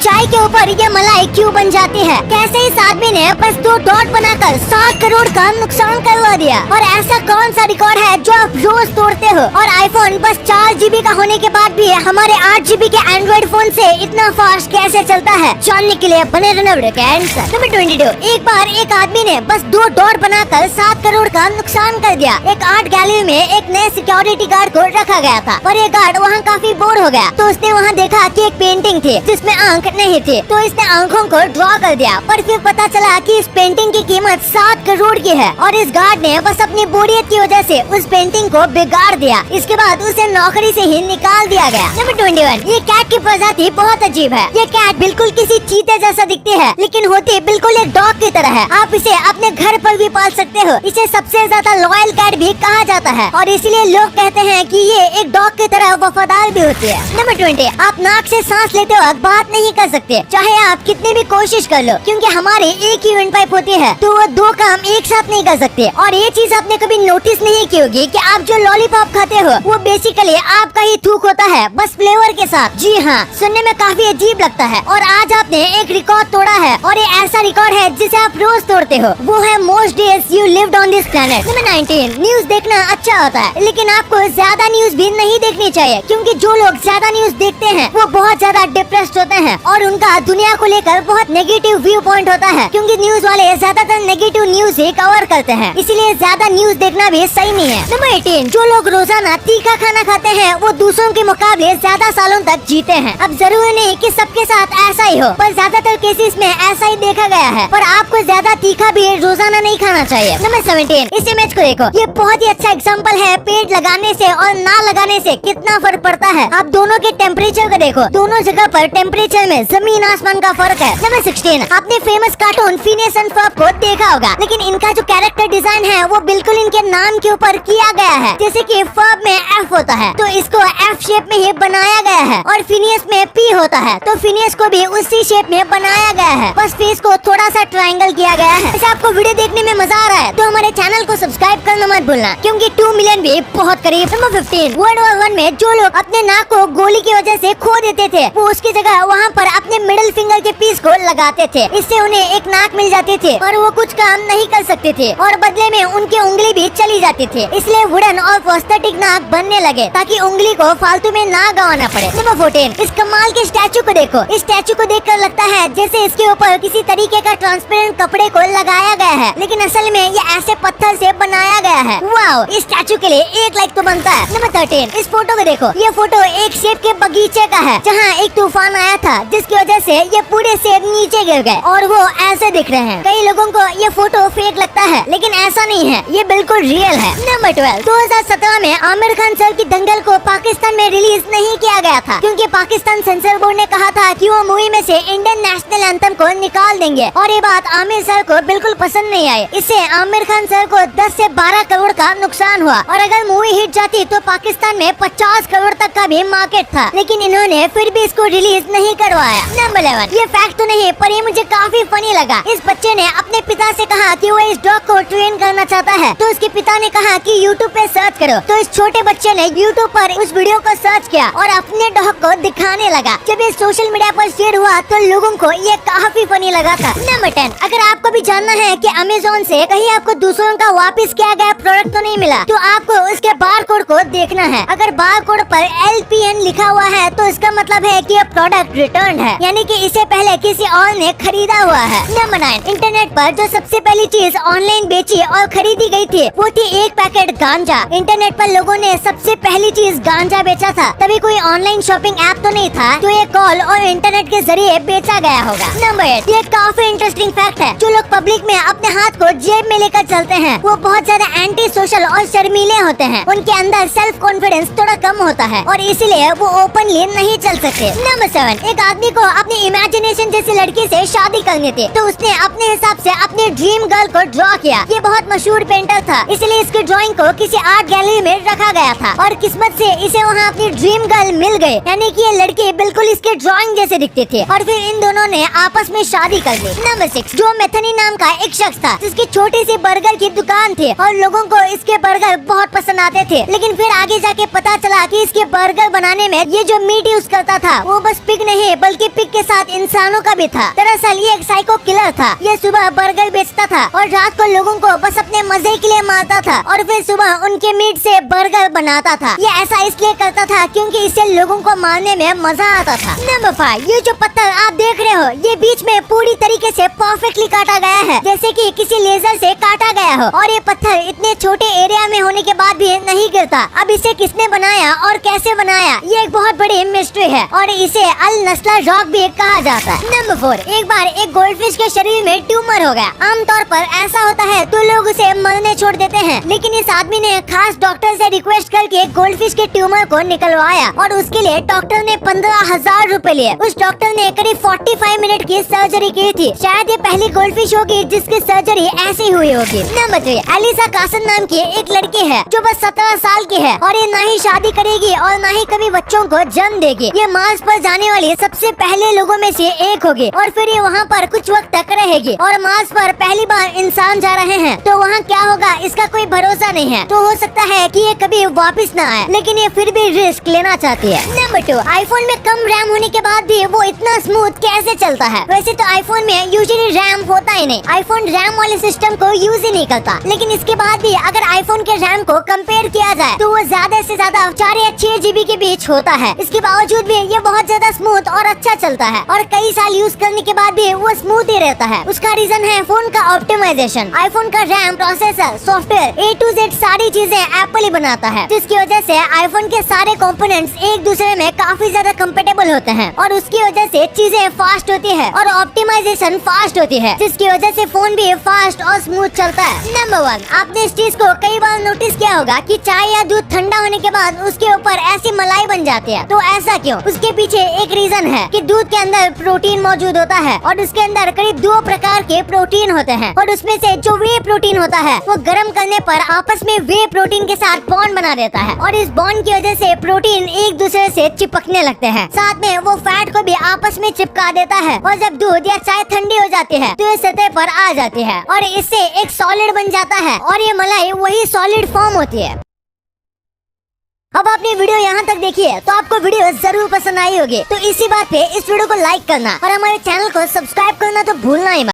चाय के ऊपर ये मलाई क्यों बन जाती है? कैसे इस आदमी ने बस 2 डॉट बनाकर 7 करोड़ का नुकसान करवा दिया? और ऐसा कौन सा रिकॉर्ड है जो आप रोज तोड़ते हो? और आईफोन बस 4 GB का होने के बाद भी हमारे 8 GB के एंड्रॉइड फोन से इतना फास्ट कैसे चलता है? जानने के लिए बने रहना वीडियो के एंड तक। नंबर 22, एक बार एक आदमी ने बस 2 डॉट बनाकर 7 करोड़ का नुकसान कर दिया। एक आर्ट गैलरी में एक नए सिक्योरिटी गार्ड को रखा गया था और ये गार्ड वहाँ काफी बोर हो गया, तो उसने वहाँ देखा कि एक पेंटिंग थी जिसमें आंख नहीं थे, तो इसने आंखों को ड्रॉ कर दिया। पर फिर पता चला कि इस पेंटिंग की कीमत 7 करोड़ की है और इस गार्ड ने बस अपनी बोरियत की वजह से उस पेंटिंग को बिगाड़ दिया। इसके बाद उसे नौकरी से ही निकाल दिया गया। नंबर 21, ये कैट की प्रजाति बहुत अजीब है। ये कैट बिल्कुल किसी चीते जैसा दिखती है, लेकिन होती बिल्कुल एक डॉग की तरह है। आप इसे अपने घर पर भी पाल सकते हो। इसे सबसे ज्यादा लॉयल कैट भी कहा जाता है और इसलिए लोग कहते हैं कि ये एक डॉग की तरह वफादार भी होती है। नंबर 20, आप नाक से सांस लेते वक्त बात नहीं कर सकते, चाहे आप कितनी भी कोशिश कर लो, क्योंकि हमारे एक ही विंड पाइप होती है, तो वो 2 काम एक साथ नहीं कर सकते। और ये चीज आपने कभी नोटिस नहीं की होगी कि आप जो लॉलीपॉप खाते हो वो बेसिकली आपका ही थूक होता है, बस फ्लेवर के साथ। जी हाँ, सुनने में काफी अजीब लगता है। और आज आपने एक रिकॉर्ड तोड़ा है और ये ऐसा रिकॉर्ड है जिसे आप रोज तोड़ते हो, वो है most days you lived on this planet. Number 19, news देखना अच्छा होता है, लेकिन आपको ज्यादा न्यूज भी नहीं देखनी चाहिए, क्योंकि जो लोग ज्यादा न्यूज देखते हैं वो बहुत ज्यादा डिप्रेस्ड होते हैं और उनका दुनिया को लेकर बहुत नेगेटिव व्यू पॉइंट होता है, क्योंकि न्यूज वाले ज्यादातर नेगेटिव न्यूज ही कवर करते हैं, इसीलिए ज्यादा न्यूज देखना भी सही नहीं है। नंबर 18, जो लोग रोजाना तीखा खाना खाते हैं वो दूसरों के मुकाबले ज्यादा सालों तक जीते हैं। अब जरूरी नहीं कि सबके साथ ऐसा ही हो, पर ज्यादातर केसेस में ऐसा ही देखा गया है। पर आपको ज्यादा तीखा भी रोजाना नहीं खाना चाहिए। नंबर 17, इस इमेज को देखो, ये बहुत ही अच्छा एग्जाम्पल है पेड़ लगाने से और ना लगाने से कितना फर्क पड़ता है। आप दोनों के टेम्परेचर को देखो, दोनों जगह पर टेम्परेचर में जमीन आसमान का फर्क है। नंबर 16, आपने famous cartoon Phineas and Ferb को देखा होगा, लेकिन इनका जो कैरेक्टर डिजाइन है वो बिल्कुल इनके नाम के ऊपर किया गया है। जैसे कि फर्ब में एफ होता है तो इसको एफ शेप में ही बनाया गया है, और फिनियस में पी होता है तो फिनियस को भी उसी शेप में बनाया गया है, बस फेस को थोड़ा सा ट्रायंगल किया गया है। वैसे आपको वीडियो देखने में मजा आ रहा है तो हमारे चैनल को सब्सक्राइब करना मत भूलना, क्योंकि 2 मिलियन भी बहुत करीब। नंबर 15, वर्ल्ड वॉर 1 में जो लोग अपने नाक को गोली की वजह से खो देते थे वो उसकी जगह वहाँ पर अपने मिडिल फिंगर के पीस को लगाते थे, इससे उन्हें एक नाक मिल जाती थी और वो कुछ काम नहीं कर सकते थे और बदले में उनकी उंगली भी चली जाती थी, इसलिए वुडन और प्रोस्थेटिक नाक बनने लगे ताकि उंगली को फालतू में ना गंवाना पड़े। नंबर 14, इस कमाल के स्टैचू को देखो, इस स्टैचू को देखकर लगता है जैसे इसके ऊपर किसी तरीके का ट्रांसपेरेंट कपड़े को लगाया गया है, लेकिन असल में ये ऐसे पत्थर से बनाया गया है। वाओ, इस स्टैचू के लिए 1 लाइक तो बनता है। नंबर 13, इस फोटो को देखो, ये फोटो एक सेब के बगीचे का है जहाँ एक तूफान आया था जिसकी वजह से ये पूरे सेब नीचे गिर गए और वो ऐसे दिख रहे हैं। कई लोगों को ये फोटो फेक लगता है, लेकिन ऐसा नहीं है, ये बिल्कुल रियल है। नंबर 12, 2017 में आमिर खान सर की दंगल को पाकिस्तान में रिलीज नहीं किया गया था, क्योंकि पाकिस्तान सेंसर बोर्ड ने कहा था कि वो मूवी में से इंडियन नेशनल एंथम को निकाल देंगे, और ये बात आमिर सर को बिल्कुल पसंद नहीं आई। इससे आमिर खान सर को 10 से 12 करोड़ का नुकसान हुआ, और अगर मूवी हिट जाती तो पाकिस्तान में 50 करोड़ तक का भी मार्केट था, लेकिन इन्होंने फिर भी इसको रिलीज नहीं करवाया। नंबर 11, ये फैक्ट तो नहीं पर ये मुझे काफी फनी लगा। इस बच्चे ने अपने पिता से कहा कि वो इस डॉग को ट्रेन करना चाहता है, तो उसके पिता ने कहा कि यूट्यूब पे सर्च करो, तो इस छोटे बच्चे ने यूट्यूब पर उस वीडियो को सर्च किया और अपने डॉग को दिखाने लगा। जब ये सोशल मीडिया पर शेयर हुआ तो लोगों को ये काफी फनी लगा था। नंबर 10, अगर आपको भी जानना है कि अमेज़न से कहीं आपको दूसरों का वापस किया गया प्रोडक्ट तो नहीं मिला, तो आपको उसके बार कोड को देखना है। अगर बार कोड पर LPN लिखा हुआ है तो इसका मतलब है कि ये प्रोडक्ट रिटर्न है, यानी कि इसे पहले किसी और ने खरीदा हुआ है। नंबर 9, इंटरनेट पर जो सबसे पहली चीज ऑनलाइन बेची और खरीदी गई थी वो थी एक पैकेट गांजा। इंटरनेट पर लोगों ने सबसे पहली चीज गांजा बेचा था, तभी कोई ऑनलाइन शॉपिंग ऐप तो नहीं था, तो ये कॉल और इंटरनेट के जरिए बेचा गया होगा। नंबर 8, ये काफी इंटरेस्टिंग फैक्ट है, जो लोग पब्लिक में अपने हाथ को जेब में लेकर चलते हैं वो बहुत ज्यादा एंटी सोशल और शर्मीले होते हैं, उनके अंदर सेल्फ कॉन्फिडेंस थोड़ा कम होता है और इसीलिए वो ओपनली नहीं चल सकते। नंबर 7, एक आदमी को अपनी इमेजिनेशन जैसी लड़की से शादी करनी थी, तो उसने अपने हिसाब से अपनी ड्रीम गर्ल को ड्रॉ किया। ये बहुत मशहूर पेंटर था, इसलिए इसकी ड्राइंग को किसी आर्ट गैलरी में रखा गया था और किस्मत से इसे वहाँ अपनी ड्रीम गर्ल मिल गई, यानी कि ये लड़की बिल्कुल इसके ड्राइंग जैसे दिखती थी और फिर इन दोनों ने आपस में शादी कर ली। नंबर 6, जो मेथनी नाम का एक शख्स था जिसकी छोटी सी बर्गर की दुकान थी और लोगों को इसके बर्गर बहुत पसंद आते थे, लेकिन फिर आगे जाके पता चला कि इसके बर्गर बनाने में ये जो मीट यूज करता था वो बस पिग नहीं बल्कि पिग के साथ इंसानों का भी था। दरअसल ये एक साइको किलर था। ये सुबह बर्गर बेचता था और रात को लोगों को बस अपने मजे के लिए मारता था और फिर सुबह उनके मीट से बर्गर बनाता था। ये ऐसा इसलिए करता था क्योंकि इससे लोगों को मारने में मजा आता था। नंबर 5, ये जो पत्थर आप देख रहे हो ये बीच में पूरी तरीके से परफेक्टली काटा गया है, जैसे कि किसी लेजर से काटा गया हो। और ये पत्थर इतने छोटे एरिया में होने के बाद भी नहीं गिरता। अब इसे किसने बनाया और कैसे बनाया ये एक बहुत बड़ी मिस्ट्री है और इसे अल नस्ला रॉक भी कहा जाता है। नंबर 4, एक बार एक गोल्डफिश के शरीर में ट्यूमर हो गया। आमतौर पर ऐसा होता है तो लोग उसे मरने छोड़ देते हैं, लेकिन इस आदमी ने खास डॉक्टर से रिक्वेस्ट करके गोल्डफिश के ट्यूमर को निकलवाया और उसके लिए डॉक्टर ने 15,000 रूपए लिए। उस डॉक्टर ने करीब 45 मिनट की सर्जरी की थी। शायद ये पहली गोल्डफिश होगी जिसकी सर्जरी ऐसी हुई होगी। नंबर 3, एलिसा कासन नाम की एक लड़की है जो बस 17 साल की है और ये न ही शादी करेगी और न ही कभी बच्चों को जन्म देगी। ये मार्स पर जाने वाली सबसे पहले लोगों में से एक होगी और फिर ये वहाँ पर कुछ वक्त तक रहेगी। और मार्स पर पहली बार इंसान जा रहे हैं तो वहाँ क्या होगा इसका कोई भरोसा नहीं है। तो हो सकता है कि ये कभी वापस न आए, लेकिन ये फिर भी रिस्क लेना चाहती है। नंबर 2, आईफोन में कम रैम होने के बाद भी वो इतना स्मूथ कैसे चलता है? वैसे तो आईफोन में यूजुअली रैम होता ही नहीं। आईफोन रैम वाले सिस्टम को यूज ही नहीं करता, लेकिन इसके बाद भी अगर आईफोन के रैम को कंपेयर किया जाए तो वो ज्यादा से ज्यादा 4 या 6 GB के बीच होता है। इसके बावजूद भी ये बहुत ज्यादा स्मूथ और अच्छा चलता है और कई साल यूज करने के बाद भी वो स्मूथ ही रहता है। उसका रीजन है फोन का ऑप्टिमाइजेशन। आईफोन का RAM, processor, software A to Z सारी चीजें एप्पल ही बनाता है, जिसकी वजह से आईफोन के सारे कंपोनेंट्स एक दूसरे में काफी ज्यादा कंपेटेबल होते हैं और उसकी वजह से चीजें फास्ट होती है और ऑप्टिमाइजेशन फास्ट होती है, जिसकी वजह से फोन भी फास्ट और स्मूथ चलता है। नंबर 1, आपने इस चीज को कई बार नोटिस किया होगा कि चाय या दूध ठंडा होने के बाद उसके ऊपर ऐसी मलाई बन जाती है। तो ऐसा क्यों? उसके पीछे एक रीजन है कि दूध के अंदर प्रोटीन मौजूद होता है और उसके अंदर करीब 2 प्रकार के प्रोटीन होते हैं और उसमें से जो वे प्रोटीन होता है वो गर्म करने पर आपस में वे प्रोटीन के साथ बॉन्ड बना देता है और इस बॉन्ड की वजह से प्रोटीन एक दूसरे से चिपकने लगते हैं। साथ में वो फैट को भी आपस में चिपका देता है और जब दूध या चाय ठंडी हो जाती है तो ये सतह पर आ जाती है और इससे एक सॉलिड बन जाता है और ये मलाई वही सॉलिड फॉर्म होती है। अब आपने वीडियो यहाँ तक देखी है तो आपको वीडियो जरूर पसंद आई होगी। तो इसी बात पे इस वीडियो को लाइक करना और हमारे चैनल को सब्सक्राइब करना तो भूलना ही मत।